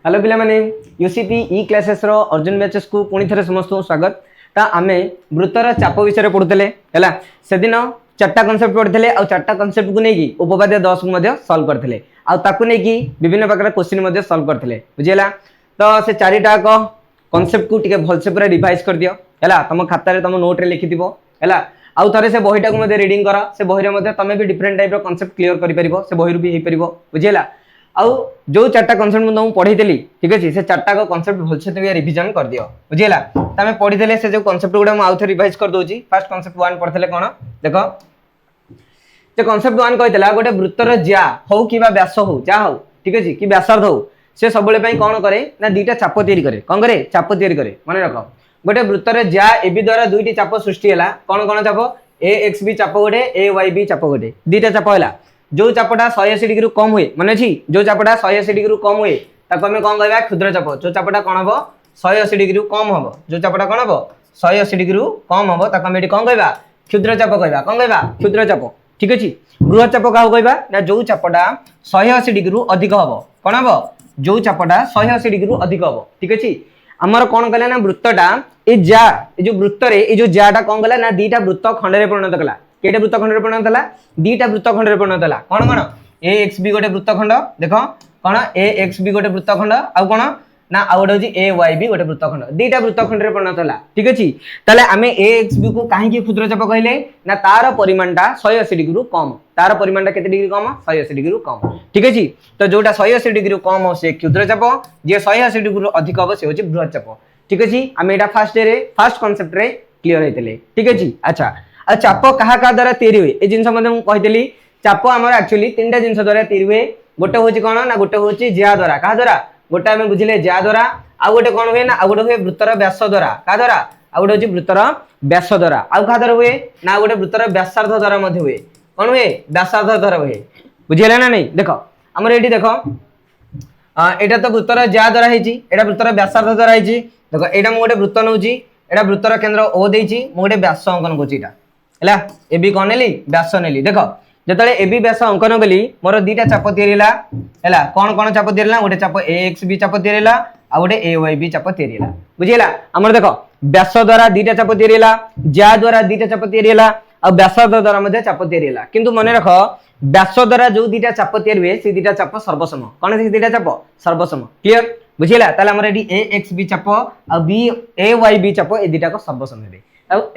Hello पिला माने UCP ई classes रो Arjun batches को पुणी थे समस्त स्वागत। ता आमे वृत्तर चाप विषय पढ़ुते है से दिन चार्टा कनसेप्ट पढ़ते और चार्टा कनसेप्ट को लेकिन उपपाद्य 10 को सॉल्व करते आकि विभिन्न प्रकार क्वेश्चन सॉल्व करते बुझेगा। तो से चारिटा कनसेप्ट को टिके भलसे पूरा रिवाइज कर दियो है तुम खाता तुम नोट रे लिखि दिबो है आउ थे से बहीटा को रीडिंग कर से बही तुम भी डिफरेंट टाइप कनसेप्ट क्लियर कर पार से बही भी हो पार बुझेगा। आउ जो चार्टा कनसेप्ट मुझे पढ़ी ठीक अच्छे से चार्टा कनसेप्ट भलसे तुम रिविजन कर दियो बुझेगा। तो आम पढ़ी से जो कनसेप्ट गुड़ा मुझे रिवाइज कर दूसरी फास्ट कनसेप्ट 1 पढ़ते कौन देख जो कनसेप्ट 1 कहला गोटे वृत्तर ज्या हो कि व्यास हो जा हो ठीक अच्छे कि व्यासार्ध हो से सब कौन करे ना दुईटा चाप तैयारी करे कौन करे चाप तैयारी करे मन रख गोटे वृत्तर ज्या ए बी द्वारा दुईटी चाप सृष्टि है कौन कौन चाप ए एक्स बी चाप गोटे ए वाई बी चाप गोटे दुईटा चाप है जो चापटा 180 डिग्री कम हुए मन अच्छी जो चापटा 180 डिग्री कम हुए ताको आम कौन कह क्षुद्र चाप जो चापटा कौन हम 180 डिग्री कम हम जो चापटा कौन हम 180 डिग्री कम हम ताको आम कौन कह क्षुद्र चाप कह कौन कह क्षुद्र चाप ठीक अच्छे। बृहत चाप क्या कहवा ना जो चापटा 180 डिग्री अधिक हम कौन हम जो चापटा 180 डिग्री अधिक हम ठीक अच्छे। आमर कौन कला ना वृत्तटा जो वृत्तरे जो जाटा कौन कला ना दीटा वृत्त खंडे परिणत कला केटा वृत्त खंड परिणत है दीटा वृत्त खंड परिणत है कौन कौन ए एक्स बी गोटे वृत्त खंड देख कौन ए एक्स बी गोटे वृत्त खंड आउ कौन ना आउ गोटे ए वाई बी गोटे वृत्त खंड दीटा वृत्त खंड परिणत है ठीक अच्छे। ताले आमे ए एक्स बी को कहीं क्षुद्र चाप कहले ना तार परिमाणटा 180 डिग्री कम तार परिमाणटा केते डिग्री कम 180 डिग्री कम ठीक अच्छे। तो जोटा 180 डिग्री कम से क्षुद्र चाप जे 180 डिग्री अधिक हम से होची बृहत चाप ठीक अच्छे। आम एटा फास्ट कॉन्सेप्ट रे क्लियर होइतले ठीक अच्छे। अच्छा आ चाप क्या क्या द्वारा तैयारी हुए ये जिनस कही चाप आम एक्चुअली 3टा जिनस द्वारा तैयारी हुए गोटे हूँ कौन ना गोटे हूँ ज्या द्वारा क्या द्वारा गोटे आम बुझे ज्या द्वारा आउ गोटे कौन हुए ना आउ गोटे हुए वृत्तर व्यास द्वारा क्या द्वारा आउ गोटे हूँ वृत्तर व्यास द्वारा आउ क्या द्वारा हुए ना गोटे वृत्तर व्यासार्ध द्वारा हुए कौन हुए व्यासार्ध द्वारा हुए बुझेगा ना नहीं देख आमर ये देख यहाँ तो वृत्तर ज्या द्वारा है वृत्तर व्यासार्ध द्वारा है देख यहाँ मुझे गोटे वृत्त नौ एटा वृत्तर केन्द्र ओ देछि मु गोटे व्यास अंकन करूँ है ए बी कौन नेली व्यास नेली देख जो ए बी व्यास अंकन कली मोर दुईटा चाप तैयारी है कौन कौन चाप तैयारी गोटे चाप ए एक्स बी चाप तैयारी आ गोटे ए वाई बी चाप तैयारी बुझेगा। आमर देख व्यास द्वारा दुईटा चाप तैयारी ज्या द्वारा दुईटा चाप तैयारी आ व्यासार्ध द्वारा चाप तैयारी किंतु मन रख व्यास द्वारा जो दुईटा चाप तैयारी हुए से दुईटा चाप सर्वसम कौन से दुईटा चाप सर्वसम क्लियर बुझेगा। ताले हमर एडी ए एक्स बी चाप आ बी ए वाई बी चाप ए दुईटा को सर्वसम हेबे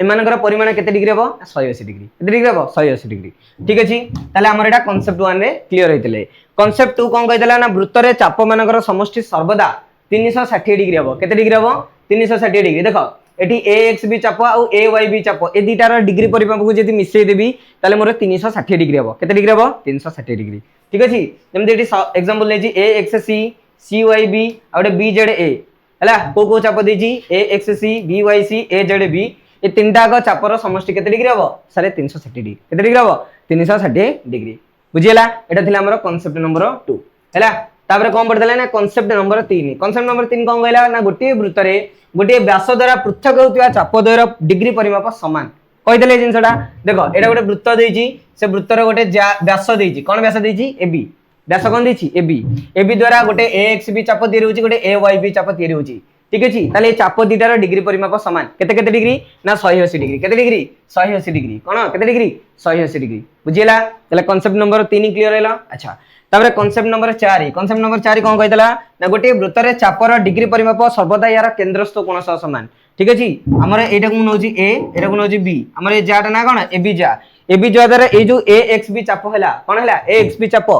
एमानकर परिमाण केते डिग्री हम 180 डिग्री केते डिग्री हम 180 डिग्री ठीक अच्छे। ताले हमर एटा कांसेप्ट 1 रे क्लियर होइतले। कांसेप्ट 2 कोन कहतला ना वृत्तरे चाप मानकर समष्टि सर्वदा 360 डिग्री हम केते डिग्री हम 360 डिग्री देख एटी ए एक्स बी चाप आ ए वाई बी चाप ए दुईटार डिग्री परिमाप को यदि मिसई देबी ताले मोर 360 डिग्री हम केते डिग्री हम 360 डिग्री ठीक अच्छे। जेमति एटी एग्जांपल लेजी A X C C Y B आ गोटे बी जेड ए है को चाप देजी A X C B Y C A Z B ये 3टा चापर समष्टि केते डिग्री हम सारे 360 डिग्री केते डिग्री हम 360 डिग्री बुझीला। एटा थिला हमर कांसेप्ट नंबर 2 हैला। तापर कोन पड़तला ना कांसेप्ट नंबर 3 कांसेप्ट नंबर 3 कोन कहला ना गोटे वृत्तरे गोटे व्यास द्वारा पृथक होतिया चाप द्वयर डिग्री परिमाप समान कहिदले जिंसटा देखो एटा गोटे वृत्त देछि से वृत्तर गोटे व्यास देछि कोन व्यास देछि ए बी व्यास कोन देछि ए बी द्वारा गोटे ए एक्स बी चाप तैयारी होछि गोटे ए वाई बी चाप तैयारी होछि ठीक अच्छे। ताले चाप दुईटार डिग्री परिमाप समान केते केते डिग्री ना 180 डिग्री केते डिग्री 180 डिग्री कौन केते डिग्री 180 डिग्री बुझीला। ताले कांसेप्ट नंबर 3 क्लियर हैला। अच्छा तापर कांसेप्ट नंबर 4 कोन कहतला ना गोटे वृत्तरे चापर डिग्री परिमाप सर्वदा यार केंद्रस्थ कोण सह समान ठीक अच्छे। हमर एटा को नोजी ए एटा को नोजी बी हमर ए जाटा ना कोन ए बी जा द्वारा ए जो ए एक्स बी चाप हैला कोन हैला ए एक्स बी चाप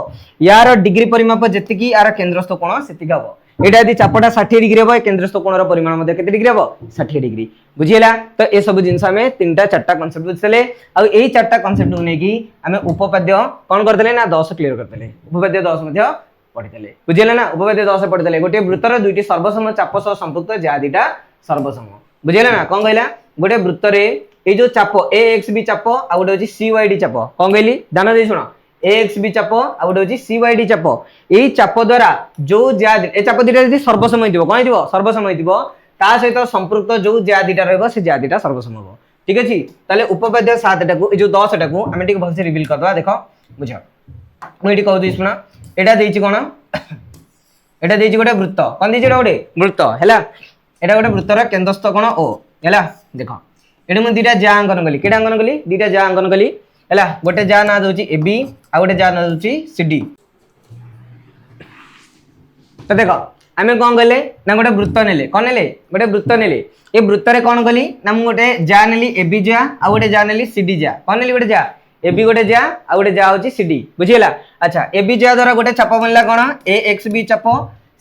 यार डिग्री परिमाप जेतिकी यार केंद्रस्थ कोण सेतिका हो एटा यदि चापटा 60 डिग्री हम केंद्रस्थ कोणर परिमाण मध्ये केते डिग्री हम 60 डिग्री बुझीला। तो ए सब जिंस हमें 3टा 4टा कांसेप्ट बुझले आ एई 4टा कांसेप्ट को नेकी हमें उपपाद्य कोन करतले ना 10 क्लियर करतले उपपाद्य 10 मध्ये पढितले बुझीला ना उपपाद्य 10 पढितले गोटे वृत्तर दुईटी सर्वसम चाप सह संपृक्त जा दुईटा सर्वसम बुझीला ना कोन कहला गोटे वृत्तरे ए जो चाप ए एक्स बी चाप आ गोटे होची सी वाई डी चाप कोन कहली ध्यान दे सुनो ए एक्स बी चाप आ गोटे होची सी वाई डी चाप एई चाप द्वारा जो ज्या ए चाप दुईटा यदि सर्वसम होइतिबो कोन होइतिबो सर्वसम होइतिबो ता सहित संपृक्त जो ज्या दुईटा रहबो से ज्या दुईटा सर्वसम होबो ठीक अछि। ताले उपपाद्य 7 टा को ए जो 10 टा को हम ठीक भलसे रिवील करदवा देखो बुझ मु एटी कहू दी सुना एटा देछि कोन एटा देछि गोटे वृत्त कोन देछि गोटे वृत्त हैला एटा गोटे वृत्तर केंद्रस्थ कोण ओ हैला देखो एडी मु दुटा जा अंकन कली केडा अंकन कली दुटा जा अंकन कली हैला गोटे जा ना दोछि एबी आ गोटे जा ना दोछि सीडी तो देखो आमे कोन गले ना गोटे वृत्त नेले कोन नेले गोटे वृत्त नेले ए वृत्त रे कोन गली ना मु गोटे जा नेली एबी जा आ गोटे जा नेली सीडी जा कोन नेली गोटे जा एबी गोटे जा आ गोटे जा होची सीडी बुझिला अच्छा एबी जा द्वारा गोटे चाप बनला कोन ए एक्स बी चाप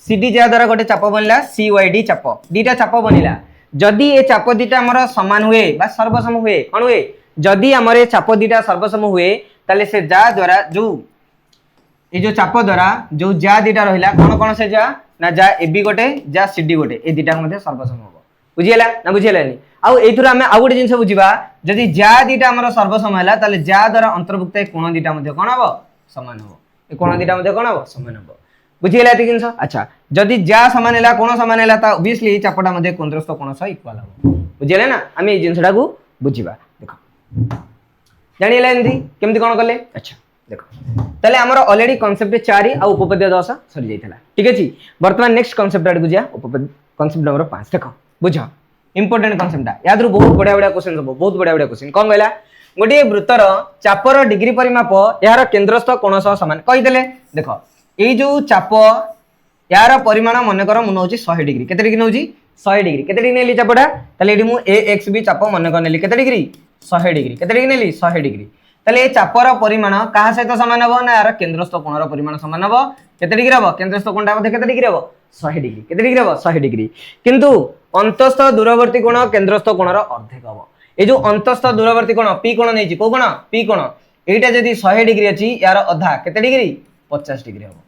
सीडी जा द्वारा गोटे चाप बनला सी वाई डी चाप दीटा चाप बनिला जदी ए चाप दीटा हमर समान हुए बा सर्वसम हुए कोन हुए जदी हमर ए चाप दीटा सर्वसम हुए ताले से जा द्वारा जो ए जो चाप द्वारा जो जा दीटा रहिला कोन कोन से जा ना जा एबी गोटे जा सीडी गोटे ए दीटा मध्ये सर्वसम होबो बुझिला ना बुझिलानी आ एथुर हमें आ गोटे जिंस बुझिबा जदी जा दीटा हमर सर्वसम हैला ताले जा द्वारा अंतर्भुक्त ए कोण दीटा मध्ये कोन हबो समान हबो ए कोण दीटा मध्ये कोन हबो समान हबो बुझिला एति जिंस अच्छा जदी जा समान हैला कोण समान हैला ता ऑब्वियसली चापटा मध्ये केंद्रस्थ कोण सह इक्वल हबो बुझिले ना हम ए जिंसडा को बुझिबा देखो जानिला एंदी केमति कोन करले अच्छा देखो ताले हमर ऑलरेडी कांसेप्ट 4 आ उपपद्य 10 सरी जाइतला ठीक अछि वर्तमान नेक्स्ट कांसेप्ट आड गुजिया उपपद्य कांसेप्ट नंबर 5 देखो बुझो इंपोर्टेंट कांसेप्ट यादरु बहुत बडा बडा क्वेश्चन सब बहुत बडा बडा क्वेश्चन कोन गयला गोटे वृत्तर चापर डिग्री परिमाप यार केंद्रस्थ कोण सह समान कहि देले देखो ए जो चाप यार परिमाण मन कर मु नउची 100 डिग्री केते डिग्री नउची 100 डिग्री केते डिग्री नेली चापटा ताले एडी मु ए एक्स बी चाप मन कर नेली केते डिग्री 100 डिग्री केते डिग्री नेली 100 डिग्री ताले ए चापर परिमाण कहा सहित समान हबो ना यार केंद्रस्थ कोणर परिमाण समान हबो केते डिग्री हबो केंद्रस्थ कोणटा मध्ये केते डिग्री हबो 100 डिग्री केते डिग्री हबो 100 डिग्री किंतु अंतस्थ दूरवर्ती कोण केंद्रस्थ कोणर अर्धेक हबो ए जो अंतस्थ दूरवर्ती कोण पी कोण नेछि को कोण पी कोण एटा जदी 100 डिग्री अछि यार अधा केते डिग्री 50 डिग्री हबो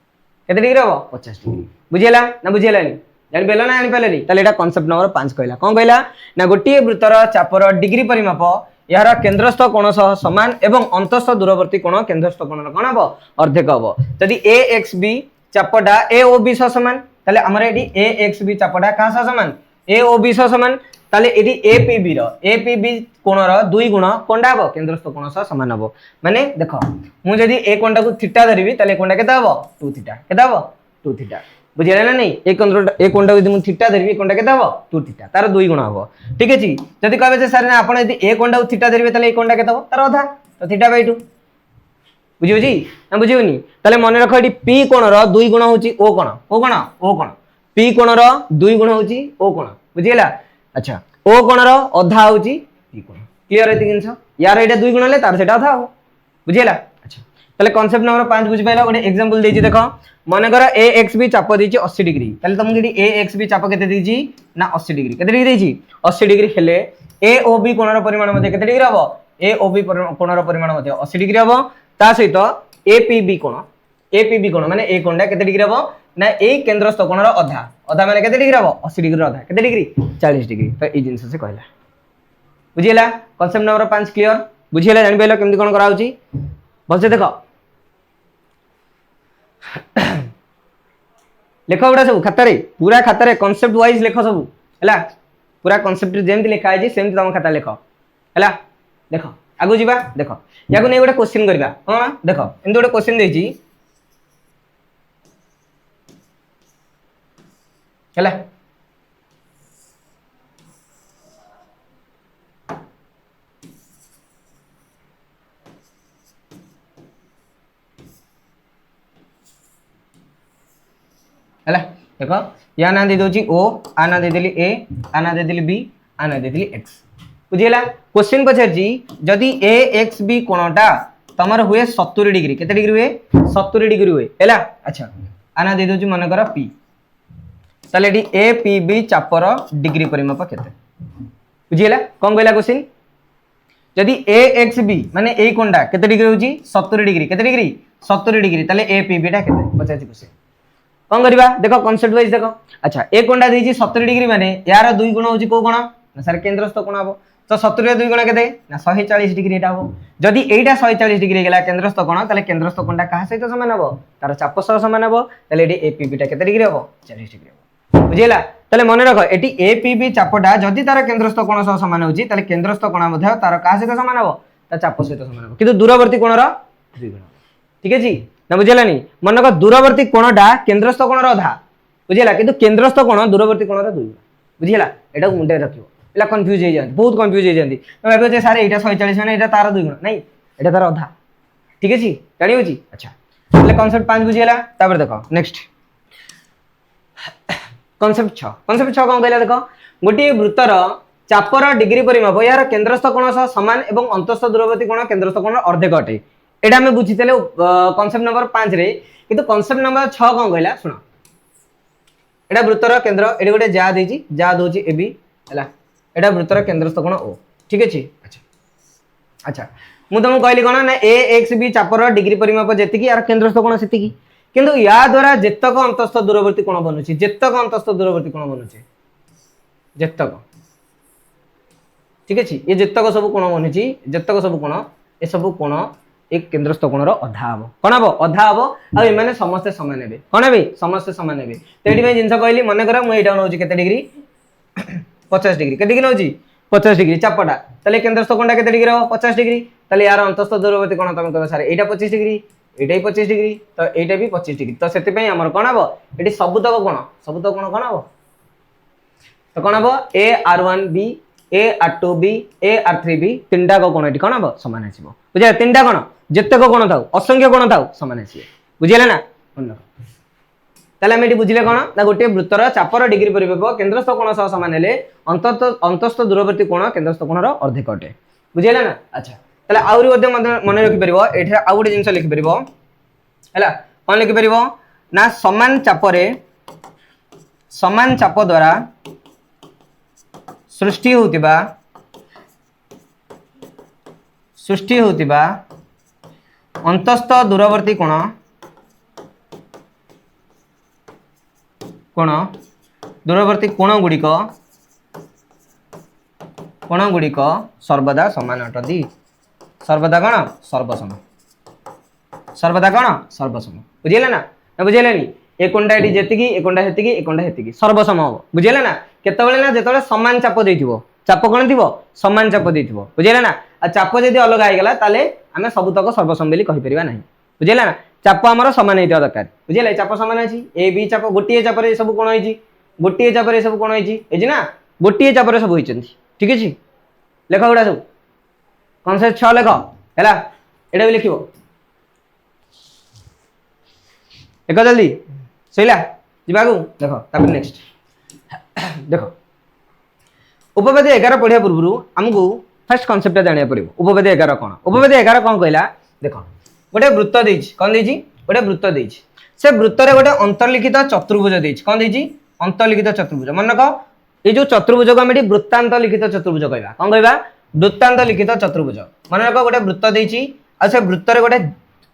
केते डिग्री हबो 50 डिग्री बुझिला ना बुझिलानी जानि पेला ना जानि पेलानी ताले एटा कांसेप्ट नंबर 5 कहला कोन कहला ना गोटिए वृत्तर चापर डिग्री परिमाप यार केंद्रस्थ कोण सह समान एवं अंतस्थ दूरवर्ती कोण केंद्रस्थ कोण कोन हबो अर्धेक हबो जदी ए एक्स बी चापटा ए ओ बी सह समान ताले हमर एडी ए एक्स बी चापटा का सह समान ए ओ बी सह समान ताले एडी ए पी बी रो ए पी बी कोणर दुई गुण कोंडा हबो केंद्रस्थ कोण सह समान हबो माने देखो मु जदी ए कोणटा को थीटा धरिबी ताले कोणटा केता हबो 2 थीटा केता हबो 2 थीटा बुझिला ना नहीं ए कोणटा जदी मु थीटा धरिबी कोणटा केता हबो 2 थीटा तार दुई गुण हबो ठीक अछि जदी कहबे जे सर ना आपण जदी ए कोणटा को थीटा धरिबे ताले ए कोणटा केता हबो तार आधा तो थीटा बाय 2 बुझियो जी ना बुझियोनी ताले मन रखो एडी पी कोणर दुई गुण होची ओ कोण पी कोणर दुई गुण होची ओ कोण बुझिला अच्छा ओ कोणर अधा होची पी कोण क्लियर एति जिंस यार एटा दुई गुण ले तार सेटा अधा हो बुझिला अच्छा ताले कांसेप्ट नंबर 5 बुझि पाइला गोटे एग्जांपल देछि देखो मन कर ए एक्स बी चाप देछि 80 डिग्री ताले तुम जेडी ए एक्स बी चाप केते देछि ना 80 डिग्री केते डिग्री देछि 80 डिग्री हेले ए ओ बी कोणर परिमाण मध्ये केते डिग्री हबो ए ओ बी कोणर परिमाण मध्ये 80 डिग्री हबो ता सहित ए पी बी कोण माने ए कोणडा केते डिग्री हबो ना ए केंद्रस्थ कोणर अधा अधा माने केते डिग्री हबो 80 डिग्री अधा केते डिग्री 40 डिग्री तो ई जिंस से कहला बुझिला कांसेप्ट नंबर 5 क्लियर बुझिला जानि बेलो केमति कोन करा होची बलसे देखो लेखो उडा सब खातारे पूरा खातारे कांसेप्ट वाइज लेखो सब हैला पूरा कांसेप्ट जेमति लिखा है सेमति तम खाता लेखो हैला देखो आगु जीवा देखो याको नै गोटे क्वेश्चन करबा कोन देखो एंद गोटे क्वेश्चन देछि हैला हैला देखो या ना दे दोची ओ आ ना दे देली ए आ ना दे देली बी आ ना दे देली एक्स बुझिला क्वेश्चन पछर जी जदी ए एक्स बी कोणटा तमर हुए 70 डिग्री केते डिग्री हुए 70 डिग्री हुए हैला अच्छा आ ना दे दोची मन कर पी ताले एडी ए पी बी चापर डिग्री परिमाप केते बुझिला कोन कहला क्वेश्चन जदी ए एक्स बी माने ए कोणटा केते डिग्री होची 70 डिग्री केते डिग्री 70 डिग्री ताले ए पी बी टा केते पचाची क्वेश्चन कौन करबा देखो कांसेप्ट वाइज देखो अच्छा ए कोणटा देछि 70 डिग्री माने यार दुई गुण होछि को कोण ना सर केंद्रस्थ कोण हबो तो 70 रे दुई गुण केते ना 140 डिग्री एटा हबो जदी एटा 140 डिग्री गेला केंद्रस्थ कोण ताले केंद्रस्थ कोणटा कहा सहित समान हबो तार चाप सह समान हबो ताले एडी ए पी बी टा केते डिग्री हबो 40 डिग्री हबो बुझिला ताले मन रखो एटी ए पी बी चापटा जदी तार केंद्रस्थ कोण सह समान होछि ताले केंद्रस्थ कोण मध्ये तार कहा सहित समान हबो ता चाप सहित समान हबो किंतु दूरवर्ती कोणर दुई गुण ठीक अछि ना बुझिलानी मन रखो दूरवर्ती कोणटा केंद्रस्थ कोणर अधा बुझिला किंतु केंद्रस्थ कोण दूरवर्ती कोणर 2 गुण बुझिला एटा मुंडे रखियो पिला कंफ्यूज हो जाती बहुत कंफ्यूज हो जाती तो भाबो जे सर एटा 140 माने एटा तार 2 गुण नहीं एटा तार आधा ठीक अछि जानि होची अच्छा એટલે कॉन्सेप्ट 5 बुझिला तापर देखो नेक्स्ट कॉन्सेप्ट 6 कोन कहला देखो गोटी वृत्तर चापर डिग्री परिमाप यार केंद्रस्थ कोण सह समान एवं अंतस्थ दूरवर्ती कोण केंद्रस्थ कोण अर्धेक अटे एटा हमें बुझितले कॉन्सेप्ट नंबर 5 रे किंतु कॉन्सेप्ट नंबर 6 कोन कहला सुनो एटा वृत्तर केंद्र एटी गोटे जा देछि जा दोछि एबी हला एटा वृत्तर केंद्रस्थ कोण ओ ठीक अछि अच्छा अच्छा मु तुमको कहली कोन ना ए एक्स बी चापर डिग्री परिमाप जेतिकी यार केंद्रस्थ कोण सेतिकी किंतु या द्वारा जेतक अंतस्थ दूरवर्ती कोण बनुछि जेतक अंतस्थ दूरवर्ती कोण बनुछि जेतक ठीक अछि ये जेतक सब कोण बनुछि जेतक सब कोण ए सब कोण एक केंद्रस्थ कोणर अधा हबो कोन हबो अधा हबो आ ए माने समस्त समान हेबे कोन हेबे समस्त समान हेबे तेडी में जिंस कहली मन कर मु एटा नउछि केते डिग्री 50 डिग्री केते डिग्री नउछि 50 डिग्री चापटा तले केंद्रस्थ कोणटा केते डिग्री हो 50 डिग्री तले यार अंतस्थ दूरवर्ती कोण तमे कहबा सारे एटा 25 डिग्री एटा भी 25 डिग्री तो एटा भी 25 डिग्री तो सेति पई हमर कोन हबो एटी सबुतक कोण कोन हबो तो कोन हबो ए r1 b ए r2 b ए r3 b तीनटा को कोण एटी कोन हबो समान आसीबो बुझिया तीनटा कोण जेतेक कोण थाउ असंख्य कोण थाउ समान आसीबो बुझियला ना ताले हम एटी बुझिले कोण ना गोटे वृत्तर चापर डिग्री परिमाप केंद्रस्थ कोण सह समान हेले अंतस्थ दूरवर्ती कोण केंद्रस्थ कोणर अर्धेक अटे बुझियला ना अच्छा ताले आउरी मध्ये मन रखि परिबो एठे आ गोटे जिंस लिखि परिबो हैला कोन लिखि परिबो ना समान चाप द्वारा सृष्टि होतिबा अंतस्थ दूरवर्ती दूरवर्ती कोण गुड़िक सर्वदा समान अटती सर्वदा कौन सर्वसम बुझिले ना बुझिले नी ए कोणटा एटी जेतिकी ए कोणटा हेतिकी ए कोणटा हेतिकी सर्वसम हो बुझिले ना केतबेले ना जेतबेले समान चाप देथिबो चाप कोन दिबो समान चाप देथिबो बुझिले ना आ चाप जदी अलग आइ गेला ताले हमें सबुतक सर्वसम बेली कहि परिबा नाही बुझिले ना चाप हमर समान हेतिबा दरकार बुझिले चाप समान अछि ए बी चाप गोटिए चाप रे सब कोन होइछि गोटिए चाप रे सब कोन होइछि एजि ना गोटिए चाप रे सब होइछन्ति ठीक अछि लेखा गुडा सब कॉन्सेप्ट 6 लेख हैला एटा भी लिखिबो एक जल्दी सइला जिबागु देखो तापर नेक्स्ट देखो उपपद 11 पढ़िया पूर्व हमको फर्स्ट कॉन्सेप्ट जानिया पड़िबो उपपद 11 कोन उपपद 11 कोन कहला देखो गोटे वृत्त देछि कोन देछि गोटे वृत्त देछि से वृत्त रे गोटे अंतर्लिखित चतुर्भुज देछि कोन देछि अंतर्लिखित चतुर्भुज मन रखो ए जो चतुर्भुज को हम वृत्तांत लिखित चतुर्भुज कहबा कोन कहबा वृत्तांत लिखित चतुर्भुज मन रखो गोटे वृत्त देछि आ से वृत्त रे गोटे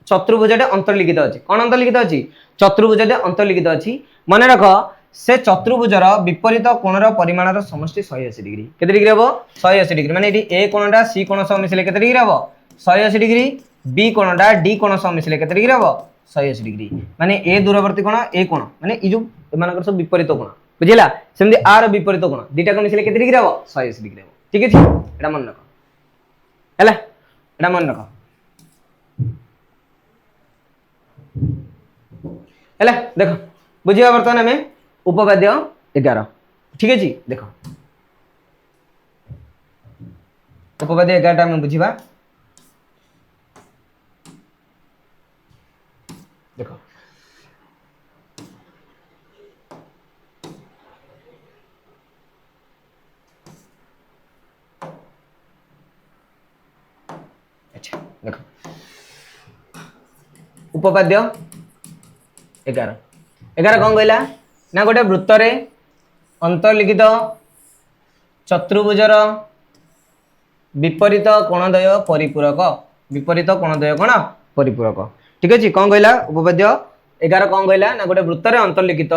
चतुर्भुजटे अंतर्लिखित अछि कोन अंतर्लिखित अछि चतुर्भुजटे अंतर्लिखित अछि मन रखो से चतुर्भुजर विपरीत कोणर परिमाणर समष्टि 180 डिग्री केते डिग्री हबो 180 डिग्री माने एटी ए कोणटा सी कोण सह मिसले केते डिग्री हबो 180 डिग्री बी कोणटा डी कोण सह मिसले केते डिग्री हबो 180 डिग्री माने ए दूरवर्ती कोण ए कोण माने ई जो एमानकर सब विपरीत कोण बुझिला सेमदी आर विपरीत कोण दीटा को मिसले केते डिग्री हबो 180 डिग्री हबो ठीक अछि एटा मन रखो हैला एटा मन रखो हैला देखो बुझिया वर्तमान हमें उपपाद्य 11 ठीक है जी देखो उपपाद्य 11 में बुझिबा देखो अच्छा देखो उपपाद्य 11 कौन कहला ना गोटे वृत्त रे अंतर्लिखित चतुर्भुजर विपरीत कोणद्वय परिपूरक कोण परिपूरक ठीक अछि कौन कहला उपपाद्य 11 कौन कहला ना गोटे वृत्त रे अंतर्लिखित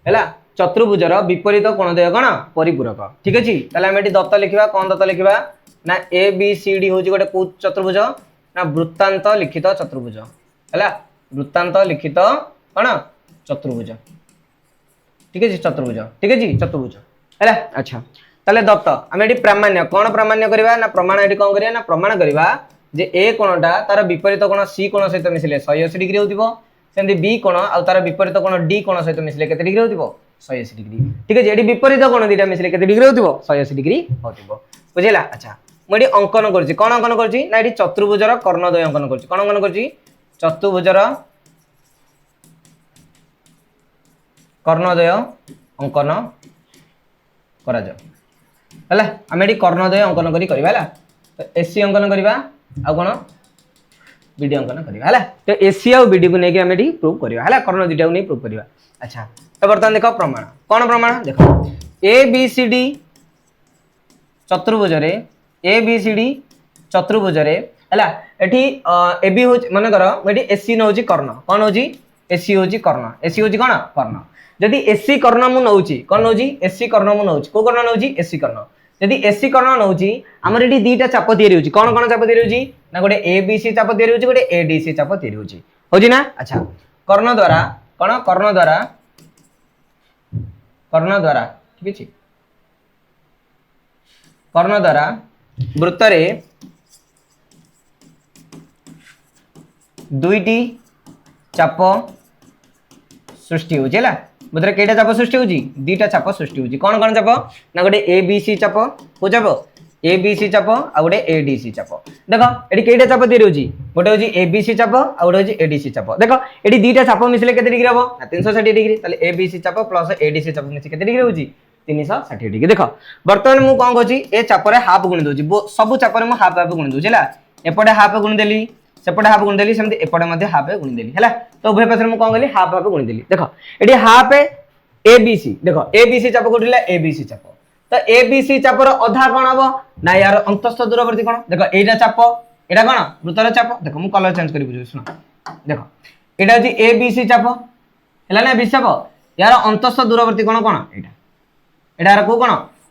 हैला चतुर्भुजर विपरीत कोणद्वय कोण परिपूरक ठीक अछि ताले हम एटी दत्त लिखिबा कौन दत्त लिखिबा ना ए बी सी डी होची गोटे को चतुर्भुज ना वृत्तांत लिखित चतुर्भुज हैला वृत्तांत लिखित कोण चतुर्भुज ठीक है चतुर्भुज हैला अच्छा ताले दत्त हम एटी प्रामाण्य कोन प्रामाण्य करबा ना प्रमाण एटी कोन करिया ना प्रमाण करबा जे ए कोणटा तार विपरीत कोण सी कोण सहित मिसले 180 डिग्री होतिबो सेमती बी कोण आ तार विपरीत कोण डी कोण सहित मिसले केते डिग्री होतिबो 180 डिग्री ठीक है एडी विपरीत कोण दीटा मिसले केते डिग्री होतिबो 180 डिग्री होतिबो बुझिला अच्छा मुडी अंकन करछि कोन अंकन करछि ना एडी चतुर्भुजर कर्णद्वय अंकन करछि कोन अंकन करछि चतुर्भुजर कर्णद्वय अंकन करा जाय हला हम एडी कर्णद्वय अंकन करी करबा हला तो एसी अंकन करबा आ कोन बीडी अंकन करबा हला तो एसी आ बीडी को नै कि हम एडी प्रूव करबा हला कर्ण दुटा को नै प्रूव करबा अच्छा तो बर्तमान देखो प्रमाण कोन प्रमाण देखो ए बी सी डी चतुर्भुज रे ए बी सी डी चतुर्भुज रे हला एठी ए बी हो माने करो एठी एसी न होची कर्ण कोन होची एसी होची कर्ण एसी होची कोन कर्ण जदि एसी कर्ण मु नउची कोन नउची एसी कर्ण मु नउची को कर्ण नउची एसी कर्ण जदि एसी कर्ण नउची हमर एठी दीटा चाप तयारी होची कोन कोन चाप तयारी होची ना गोटे ए बी सी चाप तयारी होची गोटे ए डी सी चाप तयारी होची होची ना अच्छा कर्ण द्वारा कोन कर्ण द्वारा ठीक अछि कर्ण द्वारा वृत्त रे दुईटी चाप सृष्टि होला बुद्धरे केटा चाप सृष्टि होजी दीटा चाप सृष्टि होजी कोन कोन चाप ना गोटे ए बी सी चाप को चाप ए बी सी चाप आ गोटे ए डी सी चाप देखो एडी केटा चाप तयारी होजी गोटे होजी ए बी सी चाप आ गोटे होजी ए डी सी चाप देखो एडी दीटा चाप मिसले केते डिग्री हबो ना 360 डिग्री ताले ए बी सी चाप प्लस ए डी सी चाप मिसि केते डिग्री होजी 360 डिग्री देखो वर्तमान मु कोन कहूची ए चाप रे हाफ गुणी दोजी सब चाप रे मु हाफ गुणी दोजी हला एपटे हाफ गुणी देली सेपटे हाफ गुणी देली सेमते एपटे मध्ये हाफ गुणी देली हला तो उभय पासरे मु कोन गली हाफ गुणी देली देखो AD half A B C देखो ए बी सी चाप कोठिला ए बी सी चाप तो ए बी सी चाप रो अधा कोन हबो ना यार अंतस्थ दूरवर्ती कोन देखो एटा चाप एटा कोन वृत्तर चाप देखो मु कलर चेंज करि बुझु सुनो देखो एटा जी ए बी सी चाप हला ना बी चाप यार अंतस्थ दूरवर्ती कोन कोन एटा एटार को कोन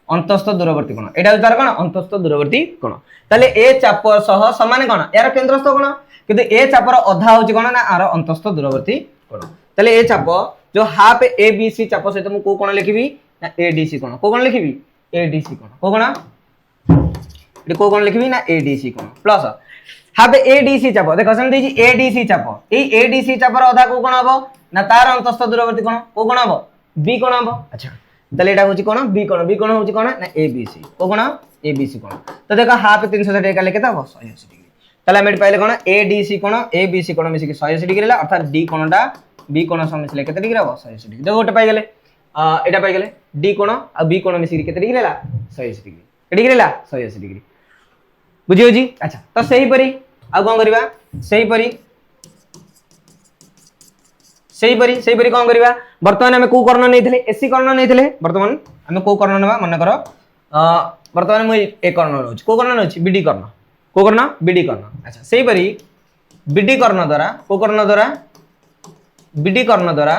अंतस्थ दूरवर्ती कोन एटा तार कोन अंतस्थ दूरवर्ती कोन ताले ए चाप सह समान कोन यार केंद्रस्थ कोन किंतु ए चापर अधा होची कोन ना आर अंतस्थ दूरवर्ती कोन ताले ए चाप जो हाफ ए बी सी चाप सहित मु को कोन लिखिबी ना ए डी सी कोन को कोन लिखिबी ए डी सी कोन को कोन एडी को कोन लिखिबी ना ए डी सी कोन plus half A D C चाप देखो सम देजी ए डी सी चाप ए डी सी चापर अधा को कोन हबो ना तार अंतस्थ दूरवर्ती कोन को कोन हबो बी कोन हबो अच्छा ताले एटा होची कोन बी कोन होची कोन ना ए बी सी को कोन ए बी सी कोन तो देखो हाफ 360 का लेके हबो 180 डिग्री ताले हम पाइले कोन ए डी सी कोन ए बी सी कोन मिसी 180 डिग्री ला अर्थात डी कोनटा बी कोन सम मिसले केते डिग्री हबो 180 डिग्री देखो गोटे पाइ गेले एटा पाइ गेले डी कोन आ बी कोन मिसी केते डिग्री ला 180 डिग्री के डिग्री ला 180 डिग्री बुझियो जी अच्छा तो सही परी आ कोन करबा सही परी कोन करबा वर्तमान हमें को कर्ण नैथिले एसी कर्ण नैथिले वर्तमान हमें को कर्ण नेबा मन करो वर्तमान मु ए कर्ण नोच को कर्ण नोच बीडी कर्ण को कर्ण बीडी कर्ण अच्छा सही परी बीडी कर्ण द्वारा को कर्ण द्वारा बीडी कर्ण द्वारा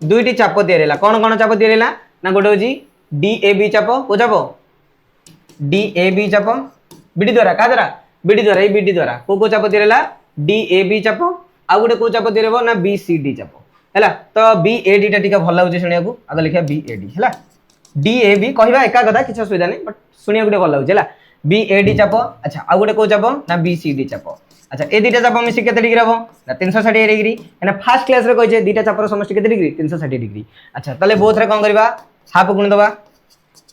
दुईटी चाप तयारीला कोन कोन चाप तयारीला ना गोटे होजी डी ए बी चाप को चाप डी ए बी चाप बीडी द्वारा का द्वारा बीडी द्वारा ए बीडी द्वारा को चाप तयारीला डी ए बी चाप आ गोटे को चाप तयारीबो ना बी सी डी चाप हैला तो बी ए डी टा टिका भल लागुची सुनिया को आगे लिखिया बी ए डी हैला डी ए बी कहबा एका कथा किछ सुविधा नै बट सुनिया गुटे भल लागुची हैला बी ए डी चाप अच्छा आ गोटे को चाप ना बी सी डी चाप अच्छा ए दीटा चाप मिसी केते डिग्री हबो ना 360 डिग्री एना फर्स्ट क्लास रे कहै छै दीटा चापर समष्टि केते डिग्री 360 डिग्री अच्छा तले बोथ रे कोन करबा हाफ गुणी दबा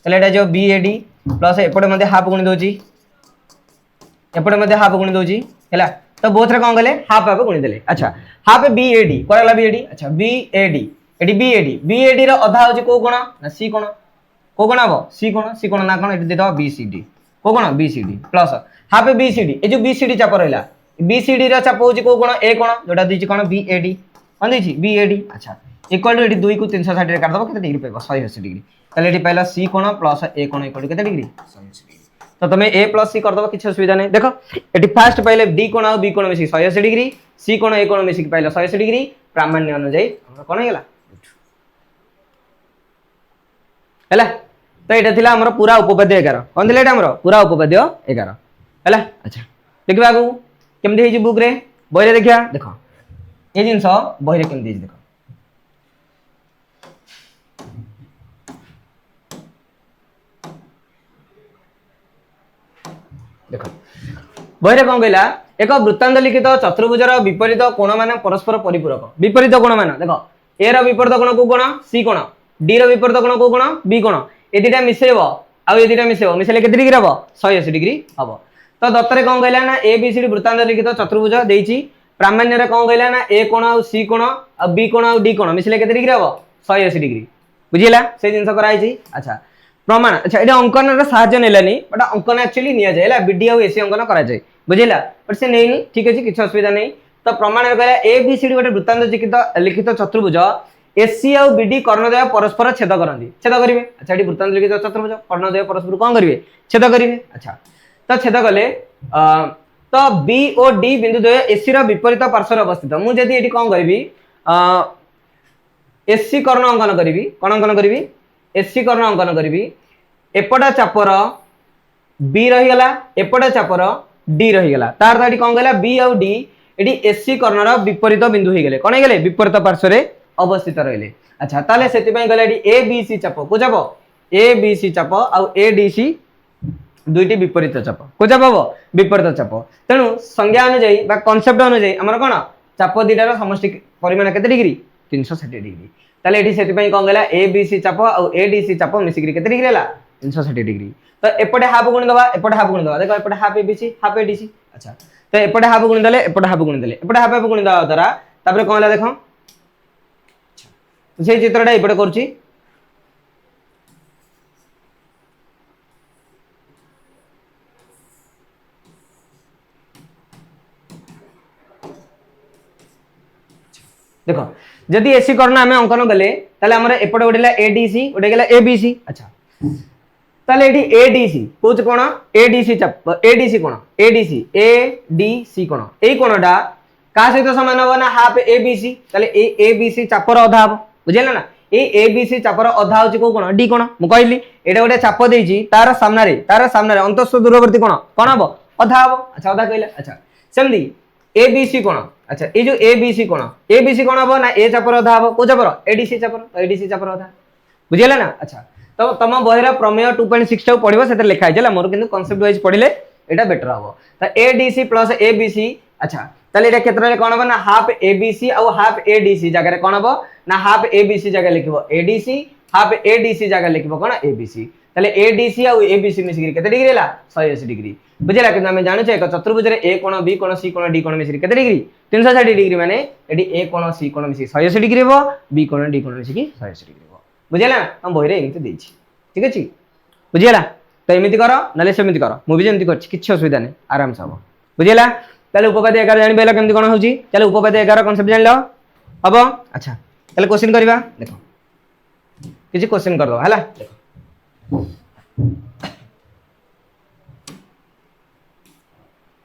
तले एटा जो बी ए डी प्लस एपटे मध्ये हाफ गुणी दोची एपटे मध्ये हाफ गुणी दोची हैला तो बोथ रे कोन गले हाफ गुणी देले अच्छा हाफ बी ए डी कोराला बी ए डी अच्छा बी ए डी एडी बी ए डी रो अधा होची को कोण ना सी कोण को कोण हबो सी कोण ना कोण एटी दे दो बी सी डी को कोण B C D plus half B C D A जो बी सी डी चाप रहला बी सी डी रो चाप होची को कोण ए कोण जोटा दिची कोण बी ए डी कोन दिची बी ए डी अच्छा इक्वल टू एटी 2 को 360 रे काट दबो केते डिग्री पाइबो 180 डिग्री तले एटी पाइला सी कोण प्लस ए कोण इक्वल टू केते डिग्री 180 डिग्री तो तुम ए प्लस सी कर दबो किछ असुविधा नै देखो एटी फर्स्ट पाइले डी कोण आ बी कोण मिसी 180 डिग्री सी कोण ए कोण मिसी पाइला 180 डिग्री प्रामाण्य अनुसार हमरा कोन हेला हैला तो एटा थिला हमर पूरा उपपाद्य 11 कोन दिले एटा हमर पूरा उपपाद्य 11 हैला अच्छा देखबा आगु केमदि हे जी बुक रे बहिरे देखिया देखो ए जिंस बहिरे केमदि हे देखो देखो बहिरे कोन कहला एक वृत्तांत लिखित चतुर्भुजर विपरीत कोण मान परस्पर परिपूरक विपरीत कोण मान देख ए रो विपरीत कोण को कोण सी कोण डी रो विपरीत कोण को कोण बी कोण ए दुटा मिसेइबो आ ए दुटा मिसेइबो मिसेले केते डिग्री हबो 180 डिग्री हबो। तो दत्तरे कोन कहला ना ए बी सी डी वृत्तांत लिखित चतुर्भुज देइची प्रामाण्य रे कोन कहला ना ए कोण आ सी कोण आ बी कोण आ डी कोण मिसेले केते डिग्री हबो 180 डिग्री बुझिला से जिंस कराइची। अच्छा प्रमाण अच्छा एटा अंकन रे सहाय्य नेलानी बट अंकन एक्चुअली निया जायला बीडी आ एसी अंकन करा जाय बुझिला बट से नेनी ठीक अछि किछ असुविधा नै। तो प्रमाण रे कहला ए बी सी डी गोटे वृत्तांत लिखित चतुर्भुज एसी आ बीडी कर्णद्वय परस्पर छेद करंती छेद करिवे। अच्छा एटी वृत्तांत लिखित चतुर्भुज कर्णद्वय परस्पर कोन करिवे छेद करिवे। अच्छा तो छेद कले तो बी और डी बिंदु द्वय एसी रो विपरीत पार्श्व अवस्थित मु जदी एटी कोन करिवी एसी कर्ण अंकन करिवी कोन अंकन करिवी एसी कर्ण अंकन करिवी एपटा चापर बी रही गला एपटा चापर डी रही गला तार दाडी कोन गला बी और डी एटी एसी कर्णर विपरीत बिंदु हे गेले कोन हे गेले विपरीत पार्श्व रे अवस्थित रहले। अच्छा ताले सेति पई गला एटी ए बी सी चाप को चाप ए बी सी चाप आ ए डी सी दुईटी विपरीत चाप को चाप हबो विपरीत चाप तेनु संज्ञा अनुଯାयी बा कांसेप्ट अनुଯାयी हमर कोन चाप दीटार समष्टि परिमाण केते डिग्री 360 डिग्री ताले एटी सेति पई कोन गला ए बी सी चाप आ ए डी सी चाप मिसिकरी केते डिग्री हला 360 डिग्री। तो एपटे हाफ गुण दबा एपटे हाफ गुण दबा देखो एपटे half A B C half A D C. अच्छा तो एपटे हाफ गुण देले एपटे हाफ गुण देले एपटे हाफ गुण दबा द्वारा तापर कोन हला देखो से चित्रटा एपटे करछि देखो जदि एसी कर्ण आमे अंकन गले ताले हमर एपटे उडेला एडीसी उडे गेला एबीसी। अच्छा ताले एडी एडीसी कोच कोण एडीसी चाप एडीसी कोण एडीसी एडीसी कोण ए कोणडा का सहित समान हो ना हाफ एबीसी ताले ए एबीसी चापर अधा हो बुझिला ना ए एबीसी चापर अधा होची को कोण डी कोण मु कहली एटा गोटे चाप देइची तार सामने अंतस्थ दूरवर्ती कोण कोण हबो अधा हबो। अच्छा अधा कहला। अच्छा सेमदी एबीसी कोण अच्छा ए जो एबीसी कोण हबो ना ए चापर अधा हबो को चापर एडीसी चापर अधा बुझिला ना। अच्छा तो तुम बहिरा प्रमेय 2.6 टाउ पढिबो सेते लिखा है मोर किंतु कांसेप्ट वाइज पढिले एटा बेटर हबो। तो एडीसी प्लस एबीसी अच्छा ताले एटा क्षेत्र रे कोन हबो ना हाफ एबीसी और हाफ एडीसी जगह रे कोन हबो ना हाफ एबीसी जगह लिखिबो एडीसी हाफ एडीसी जगह लिखिबो कोन एबीसी ताले एडीसी और एबीसी मिसिकरी केते डिग्री हला 180 डिग्री बुझिला। कि हम जानु एक चतुर्भुज रे ए कोण बी कोण सी कोण डी कोण मिसिकरी केते डिग्री 360 डिग्री माने एडी ए कोण सी कोण मिसिकरी 180 डिग्री हबो बी कोण डी कोण मिसिकरी 180 डिग्री हबो बुझिला। हम बहिरे एमिति देछि ठीक अछि बुझिला। तो एमिति करो नले सेमिति करो मु भी जेमिति करछि किछ असुविधा नै आराम से हबो बुझिला। ताले उपपाद्य 11 जानि बेला केमति कोन होउची चलो उपपाद्य 11 कांसेप्ट जानि लो हबो। अच्छा ताले क्वेश्चन करबा देखो किछि क्वेश्चन कर दो हला देखो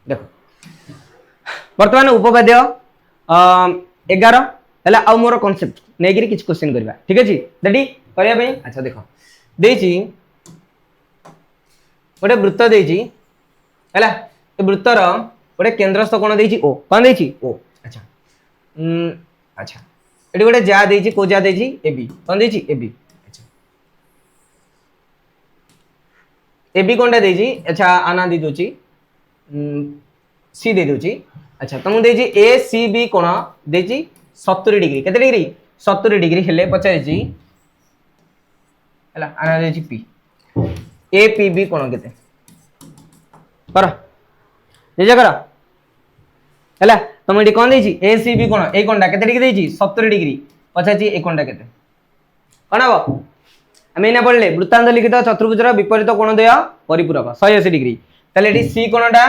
देखो वर्तमान उपपाद्य 11 हला आ मोर कांसेप्ट नेगिरी किछि क्वेश्चन करबा ठीक अछि रेडी करिया भाई। अच्छा देखो देइची गोटे वृत्त देइची हला ए वृत्तर गोटे केंद्रस्थ कोण देइची ओ कोन देइची ओ। अच्छा अच्छा एटी गोटे जा देइची को जा देइची एबी कोन देइची एबी। अच्छा एबी कोनटा देइची अच्छा आना दे दोची सी दे दोची। अच्छा तुम देइची ए सी बी कोण देइची 70 डिग्री केते डिग्री 70 डिग्री हेले पचाइची हला आना देइची पी ए पी बी कोण केते कर निजे कर हला तुम एटी कोन देइची ए सी बी कोण ए कोनटा केते डिग्री देइची 70 डिग्री पचाइची ए कोनटा केते कोन हबो हम एना पढले वृत्तांत लिखित चतुर्भुजर विपरीत कोण द्वय परिपूरक 180 डिग्री ताले एटी सी कोणटा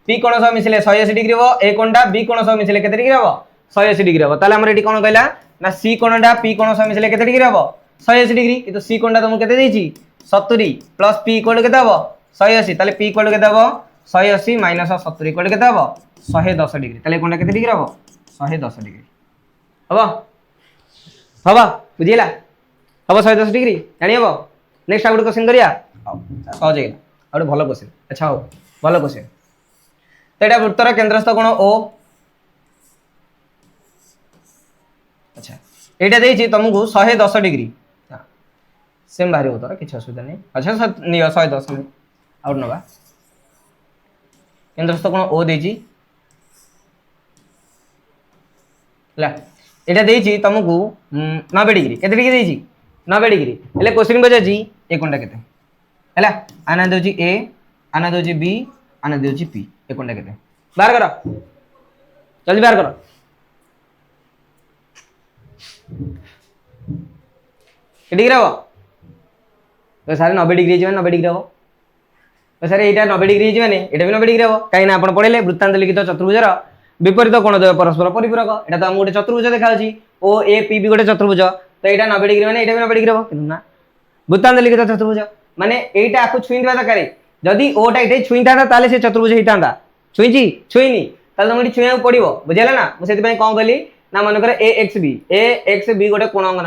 पी कोण सह मिसिले 180 डिग्री हो ए कोणटा बी कोण सह मिसिले केते डिग्री हबो 180 डिग्री हबो। ताले हमर एटी कोन कहला ना सी कोणटा पी कोण सह मिसिले केते डिग्री हबो 180 डिग्री किंतु सी कोणटा तुम केते देइची 70 प्लस पी इक्वल केते हबो 180 ताले पी इक्वल केते हबो 180 माइनस 70 इक्वल केते हबो 110 डिग्री ताले कोणटा केते डिग्री हबो 110 डिग्री हबो हबो बुझिला हबो 110 डिग्री जानि हबो। नेक्स्ट आउट क्वेश्चन करिया सहज है आउट भलो क्वेश्चन। अच्छा हो भलो क्वेश्चन तो एटा वृत्तर केंद्रस्थ कोण ओ। अच्छा एटा देइची तुमको 110 डिग्री सेम बाहरी हो तो किछ असुविधा नहीं। अच्छा नियो 110 आउट नबा केंद्रस्थ कोण ओ देइची ହେଲା एटा देछि तुमको 90 डिग्री केते डिग्री देछि 90 डिग्री हेले क्वेश्चन बजाछि ए कोनटा केते हैला आना दोछि ए आना दोछि बी आना दोछि पी ए कोनटा केते बाहर करो जल्दी बाहर करो के डिग्री हबो तो सारे 90 डिग्री जे 90 डिग्री हबो तो सारे एटा 90 डिग्री जे माने एटा भी 90 डिग्री हबो काई ना आपण पढिले वृत्तांत लिखित चतुर्भुजर विपरीत कोण द्वय परस्पर परिपूरक एटा तो हम गोटे चतुर्भुज देखाउछि ओ ए पी बी गोटे चतुर्भुज तो एटा 90 डिग्री माने एटा भी 90 डिग्री हबो किंतु ना वृत्तांत लिखित चतुर्भुज माने एटा आकु छुइंदबा दरकार जदी ओटा एटे छुइंतांदा ताले से चतुर्भुज हितांदा छुइंची छुइनी ताले तुम एटी छुइया पड़िबो बुझिला ना मु सेति पई कोन कली ना मन करे ए एक्स बी गोटे कोण अंकन